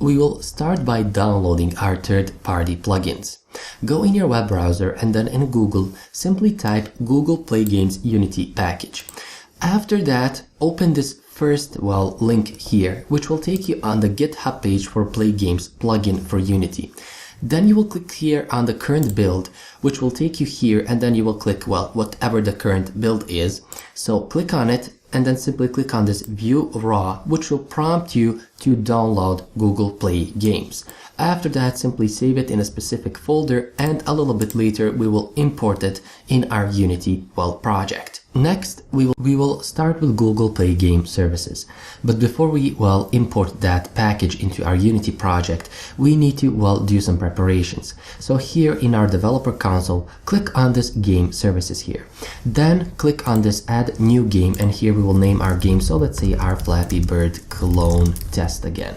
we will start by downloading our third-party plugins. Go in your web browser and then in Google, simply type Google Play Games Unity package. After that, open this first link here, which will take you on the GitHub page for Play Games plugin for Unity. Then you will click here on the current build, which will take you here, and then you will click, whatever the current build is. So click on it and then simply click on this View Raw, which will prompt you to download Google Play Games. After that, simply save it in a specific folder, and a little bit later we will import it in our Unity project. Next, we will start with Google Play Game Services. But before we import that package into our Unity project, we need to do some preparations. So here in our developer console, click on this Game Services here. Then click on this Add New Game, and here we will name our game. So let's say our Flappy Bird Clone Test again.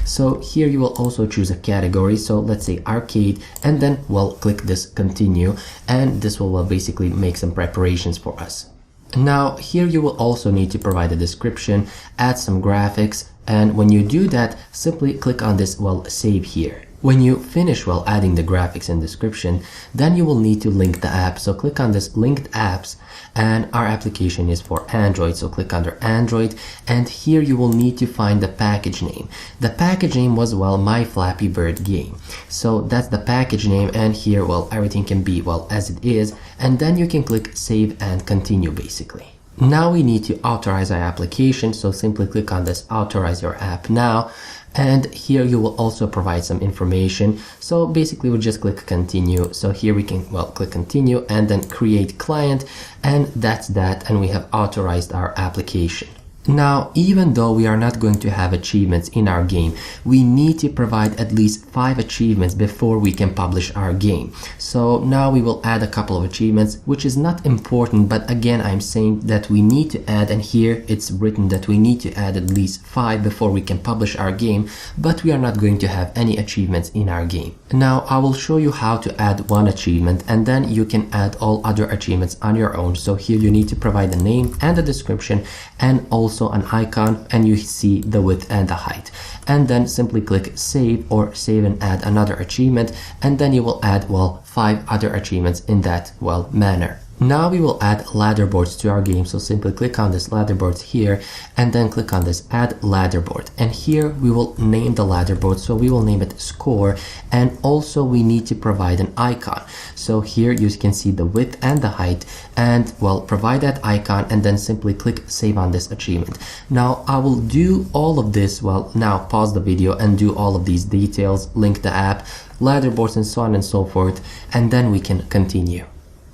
So here you will also choose a category. So let's say Arcade, and then click this Continue, and this will basically make some preparations for us. Now here you will also need to provide a description, add some graphics, and when you do that, simply click on this save here. When you finish adding the graphics and description, then you will need to link the app. So click on this linked apps, and our application is for Android, so click under Android, and here you will need to find the package name. The package name was My Flappy Bird Game. So that's the package name, and here everything can be as it is, and then you can click save and continue basically. Now we need to authorize our application, so simply click on this Authorize Your App now, and here you will also provide some information. So basically we'll just click continue. So here we can click continue and then create client, and that's that, and we have authorized our application. Now, even though we are not going to have achievements in our game, we need to provide at least 5 achievements before we can publish our game. So now we will add a couple of achievements, which is not important, but again, I'm saying that we need to add, and here it's written that we need to add at least 5 before we can publish our game, but we are not going to have any achievements in our game. Now, I will show you how to add one achievement, and then you can add all other achievements on your own. So here you need to provide a name and a description, and also an icon, and you see the width and the height, and then simply click save or save and add another achievement, and then you will add 5 other achievements in that manner. Now we will add ladderboards to our game, so simply click on this ladderboards here, and then click on this add ladderboard, and here we will name the ladderboard. So we will name it score, and also we need to provide an icon. So here you can see the width and the height, and provide that icon, and then simply click save on this achievement. Now I will do all of this, now pause the video and do all of these details, link the app, ladderboards, and so on and so forth, and then we can continue.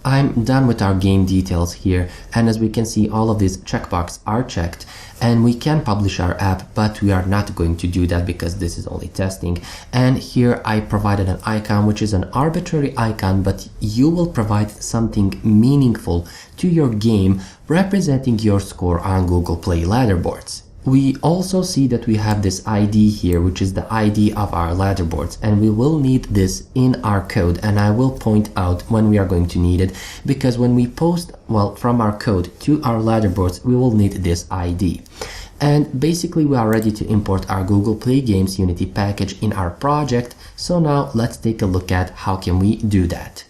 I'm done with our game details here, and as we can see, all of these checkboxes are checked, and we can publish our app, but we are not going to do that because this is only testing. And here I provided an icon, which is an arbitrary icon, but you will provide something meaningful to your game representing your score on Google Play ladderboards. We also see that we have this ID here, which is the ID of our ladderboards, and we will need this in our code, and I will point out when we are going to need it, because when we post from our code to our ladderboards, we will need this ID. And basically we are ready to import our Google Play Games Unity package in our project. So now let's take a look at how can we do that.